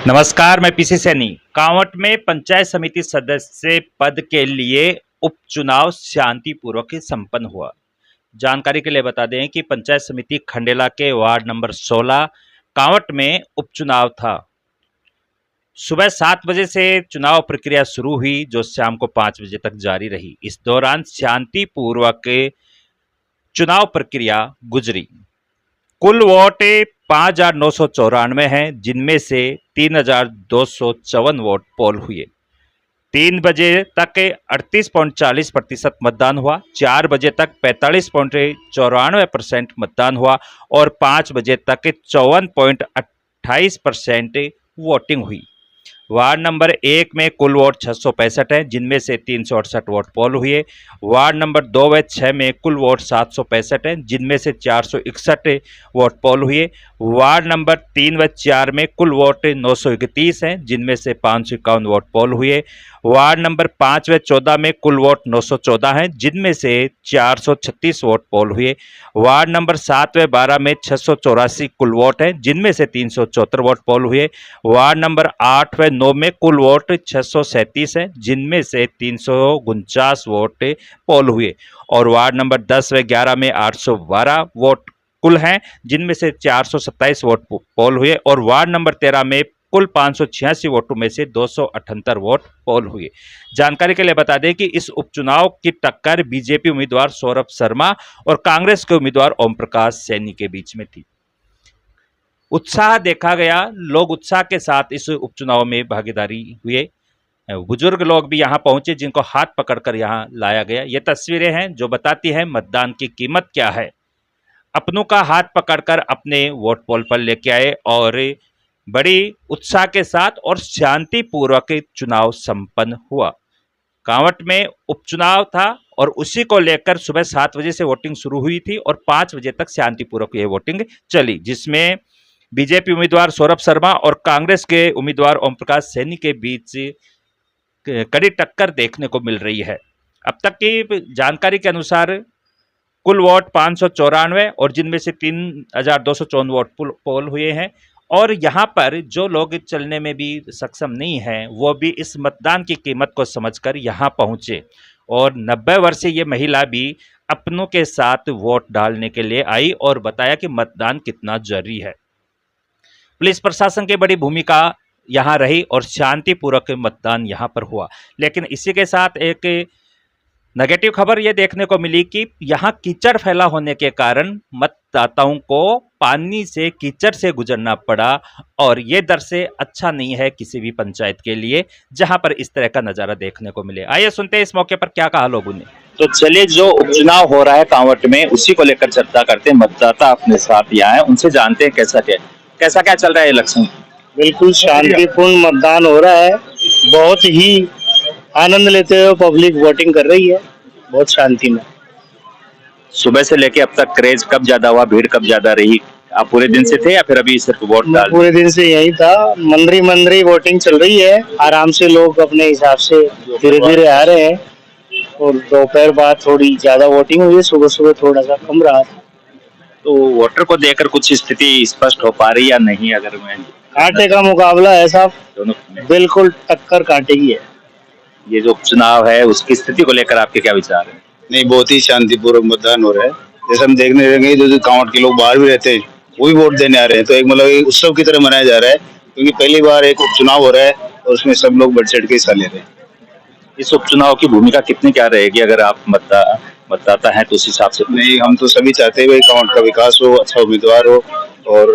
नमस्कार, मैं पीसी सैनी। कांवट में पंचायत समिति सदस्य पद के लिए उपचुनाव शांतिपूर्वक संपन्न हुआ। जानकारी के लिए बता दें कि पंचायत समिति खंडेला के वार्ड नंबर 16 कांवट में उपचुनाव था। सुबह 7 बजे से चुनाव प्रक्रिया शुरू हुई, जो शाम को 5 बजे तक जारी रही। इस दौरान शांतिपूर्वक चुनाव प्रक्रिया गुजरी। कुल वोट 5,994 हैं, जिनमें से 3,254 वोट पोल हुए। 3 बजे तक 38.40% मतदान हुआ, 4 बजे तक 45.94% मतदान हुआ और 5 बजे तक 54.28% वोटिंग हुई। वार्ड नंबर 1 में कुल वोट 665 हैं, जिनमें से 368 वोट पोल हुए। वार्ड नंबर 2 व 6 में कुल वोट 765 हैं, जिनमें से 461 वोट पोल हुए। वार्ड नंबर 3 व 4 में कुल वोट 931 हैं, जिनमें से 551 वोट पोल हुए। वार्ड नंबर 5 व 14 में कुल वोट 914 हैं, जिनमें से 436 वोट पोल हुए। वार्ड नंबर 7 व 12 में 684 कुल वोट हैं, जिनमें से 374 वोट पोल हुए। वार्ड नंबर 8 व 9 में कुल वोट 637 हैं, जिनमें से 349 वोट पोल हुए और वार्ड नंबर 10 व 11 में 812 वोट कुल हैं, जिनमें से 427 वोट पोल हुए और वार्ड नंबर 13 में कुल 586 वोटों में से 278 वोट पोल हुए। जानकारी के लिए बता दें कि इस उपचुनाव की टक्कर बीजेपी उम्मीदवार सौरभ शर्मा और कांग्रेस के उम्मीदवार ओम प्रकाश सैनी के बीच में थी। उत्साह देखा गया, लोग उत्साह के साथ इस उपचुनाव में भागीदारी हुए। बुजुर्ग लोग भी यहां पहुंचे, जिनको हाथ पकड़कर यहां लाया गया। ये तस्वीरें हैं जो बताती हैं मतदान की कीमत क्या है। अपनों का हाथ पकड़कर अपने वोट पोल पर लेके आए और बड़ी उत्साह के साथ और शांतिपूर्वक चुनाव संपन्न हुआ। कांवट में उपचुनाव था और उसी को लेकर सुबह 7 बजे से वोटिंग शुरू हुई थी और 5 बजे तक शांतिपूर्वक ये वोटिंग चली, जिसमें बीजेपी उम्मीदवार सौरभ शर्मा और कांग्रेस के उम्मीदवार ओम प्रकाश सैनी के बीच कड़ी टक्कर देखने को मिल रही है। अब तक की जानकारी के अनुसार कुल वोट 594 और जिनमें से 3,254 वोट पोल हुए हैं और यहाँ पर जो लोग चलने में भी सक्षम नहीं हैं, वो भी इस मतदान की कीमत को समझकर यहाँ पहुँचे और 90 वर्षीय ये महिला भी अपनों के साथ वोट डालने के लिए आई और बताया कि मतदान कितना जरूरी है। पुलिस प्रशासन की बड़ी भूमिका यहाँ रही और शांतिपूर्वक मतदान यहाँ पर हुआ। लेकिन इसी के साथ एक नेगेटिव खबर यह देखने को मिली कि यहाँ कीचड़ फैला होने के कारण मतदाताओं को पानी से कीचड़ से गुजरना पड़ा और ये दृश्य अच्छा नहीं है किसी भी पंचायत के लिए जहां पर इस तरह का नजारा देखने को मिले। आइए सुनते हैं इस मौके पर क्या कहा लोगों ने। तो चलिए, जो उपचुनाव हो रहा है कांवट में, उसी को लेकर चर्चा करते हैं। मतदाता अपने साथ यहाँ है, उनसे जानते हैं कैसा क्या चल रहा है इलेक्शन। बिल्कुल शांतिपूर्ण मतदान हो रहा है, बहुत ही आनंद लेते हुए पब्लिक वोटिंग कर रही है, बहुत शांति में। सुबह से लेके अब तक क्रेज कब ज्यादा हुआ, भीड़ कब ज्यादा रही? आप पूरे दिन से थे या फिर अभी सिर्फ वोट डाल? पूरे दिन से यही था, मंदरी वोटिंग चल रही है, आराम से लोग अपने हिसाब से धीरे धीरे आ रहे हैं और दोपहर बाद थोड़ी ज्यादा वोटिंग हुई है, सुबह सुबह थोड़ा सा कम रहा था। तो वोटर को देकर कुछ स्थिति स्पष्ट हो पा रही या नहीं? अगर मैं कांटे का मुकाबला है साहब, दोनों बिल्कुल टक्कर कांटे की है। ये जो उपचुनाव है उसकी स्थिति को लेकर आपके क्या विचार है? नहीं, बहुत ही शांतिपूर्वक मतदान हो रहा है। जैसे हम देखने रहेंगे, जो कांवट के लोग बाहर भी रहते हैं वो भी वोट देने आ रहे हैं, तो एक मतलब एक उत्सव की तरह मनाया जा रहा है, क्योंकि पहली बार एक उपचुनाव हो रहा है और उसमें सब लोग बढ़ चढ़ के हिस्सा ले रहे हैं। इस उपचुनाव की भूमिका कितनी क्या रहेगी अगर आप मतदाता हैं तो उस हिसाब से? नहीं, हम तो सभी चाहते हैं भाई कांवट का विकास हो, अच्छा उम्मीदवार हो और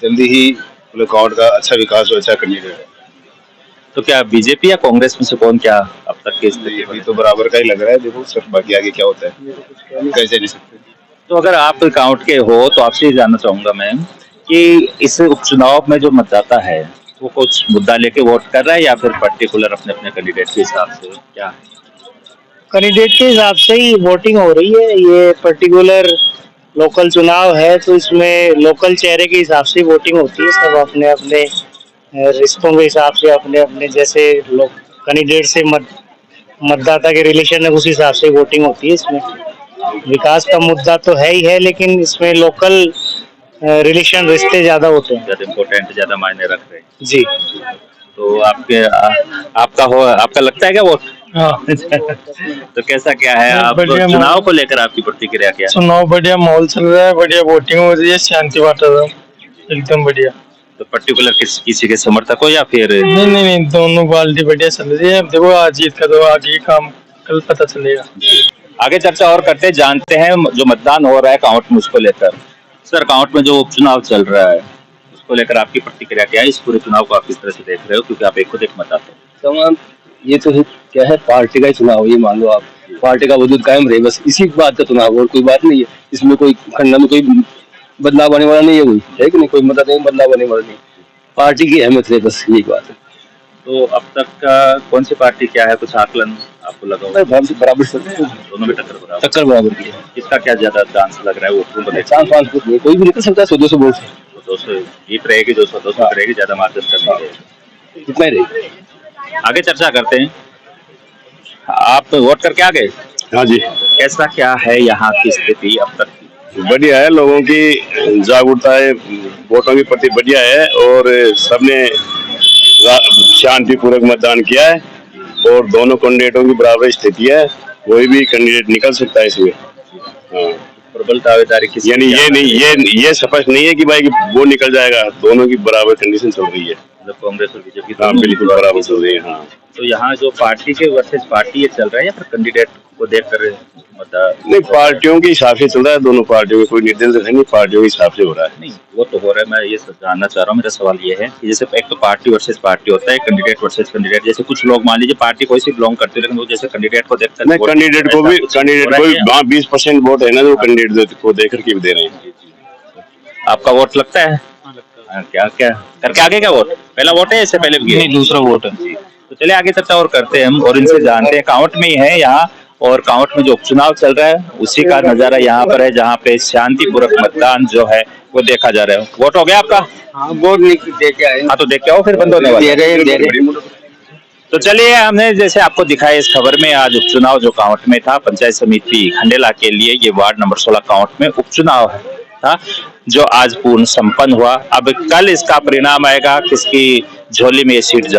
जल्दी ही कांवट का अच्छा विकास हो, अच्छा कैंडिडेट हो। तो क्या बीजेपी या कांग्रेस में से कौन क्या अब तक के स्थिति? अभी तो बराबर का ही लग रहा है, देखो सर, बाकी आगे क्या होता है कैसे नहीं सकते। तो अगर आप कांवट के हो तो आपसे जानना चाहूंगा मैं कि इस उपचुनाव में जो मतदाता है वो कुछ मुद्दा लेके वोट कर रहा है या फिर पर्टिकुलर अपने अपने कैंडिडेट के हिसाब से? क्या कैंडिडेट के हिसाब से ही वोटिंग हो रही है, ये पर्टिकुलर लोकल चुनाव है तो इसमें लोकल चेहरे के हिसाब से वोटिंग होती है। सब अपने अपने रिश्तों के हिसाब से, अपने अपने जैसे लोग कैंडिडेट से मतदाता के रिलेशन है, उस हिसाब से वोटिंग होती है। इसमें विकास का मुद्दा तो है ही है, लेकिन इसमें लोकल रिलेशन रिश्ते ज्यादा होते हैं। ज्यादा इम्पोर्टेंट, ज्यादा मायने रख रहे हैं। जी तो आपका लगता है क्या वोट? हाँ तो कैसा क्या है, आप बढ़िया चुनाव माहौल। को लेकर आपकी प्रतिक्रिया क्या है? चुनाव बढ़िया माहौल चल रहा है, बढ़िया वोटिंग हो रही है, शांति वातावरण एकदम बढ़िया। तो पर्टिकुलर किसी के समर्थक हो या फिर? नहीं नहीं नहीं, दोनों पार्टी बढ़िया चल रही है। अब देखो आज जीत का तो आगे ही काम कल पता चलेगा। आगे चर्चा और करते हैं, जानते हैं जो मतदान हो रहा है काउंट में उसको लेकर। सर, काउंट में जो उपचुनाव चल रहा है उसको लेकर आपकी प्रतिक्रिया क्या है? इस पूरे चुनाव को आप किस तरह से देख रहे हो, क्योंकि आप खुद एक मतदाता हो? तमाम ये तो क्या है, पार्टी का ही चुनाव, ये मान लो आप, पार्टी का वजूद कायम रहे, बस इसी बात का चुनाव और कोई बात नहीं है। इसमें कोई खंडा में कोई बदलाव आने वाला नहीं है, कोई है कि नहीं, कोई मतलब नहीं बदलाव आने वाला नहीं, पार्टी की अहमियत है, बस यही बात है। तो अब तक का कौन सी पार्टी क्या है, कुछ आकलन आपको लगा हो? बराबर चल रहे हैं, दोनों में टक्कर बराबर की है। किसका क्या ज्यादा चांस लग रहा है वोटरों को? चांस वांस कुछ नहीं, कोई भी निकल सकता है 100-200 वोट से, 200 जीत रहेगी, 200 रहेगी, ज्यादा मार्जिन करनी है। इतना ही रहेगा। आगे चर्चा करते हैं। आप वोट करके आ गए? हाँ जी, कैसा क्या है यहाँ की स्थिति अब तक की? बढ़िया है, लोगों की जागरूकता है वोटों के प्रति बढ़िया है, और सबने शांतिपूर्वक मतदान किया है, और दोनों कैंडिडेटों की बराबर स्थिति है, कोई भी कैंडिडेट निकल सकता है इसमें। हाँ, प्रबल दावेदारी किसी यानी ये नहीं, ये स्पष्ट नहीं है कि भाई वो निकल जाएगा, दोनों की बराबर कंडीशन चल रही है। मतलब कांग्रेस और बीजेपी? हाँ बिल्कुल बराबर चल रही है। हाँ, तो यहाँ जो पार्टी के वर्सेस पार्टी ये चल रहा है या फिर कैंडिडेट को देखकर मतलब? नहीं, पार्टियों के हिसाब से चल रहा है, दोनों पार्टियों में कोई निर्देश है नहीं, पार्टियों के हिसाब से हो रहा है। नहीं, वो तो हो रहा है। मैं ये जानना चाह रहा हूँ, मेरा सवाल ये है कि जैसे एक तो पार्टी वर्सेस पार्टी होता है, कैंडिडेट वर्सेस कैंडिडेट। जैसे कुछ लोग मान लीजिए पार्टी कोई सी बिलोंग करते हैं, लेकिन वो जैसे कैंडिडेट को देखकर नहीं, कैंडिडेट को भी 20% वोट है ना, जो कैंडिडेट को देकर के भी दे रहे हैं। आपका वोट लगता है? क्या क्या करके आगे क्या वोट? पहला वोट है, इससे पहले भी? नहीं, दूसरा वोट है। तो चलिए आगे चर्चा और करते हैं हम, और इनसे जानते हैं। काउंट में ही है यहाँ, और काउंट में जो उपचुनाव चल रहा है उसी का नजारा यहाँ पर है, जहाँ पे शांतिपूर्वक मतदान जो है वो देखा जा रहा है। वोट हो गया आपका? हाँ, वोट दे के आए। हाँ, तो देख के आओ, फिर बंद होने वाला। दे रहे। तो चलिए, हमने जैसे आपको दिखाया इस खबर में, आज उपचुनाव जो काउंट में था पंचायत समिति खंडेला के लिए, ये वार्ड नंबर 16 काउंट में उपचुनाव था जो आज पूर्ण संपन्न हुआ। अब कल इसका परिणाम आएगा, किसकी झोली में ये सीट जाती है।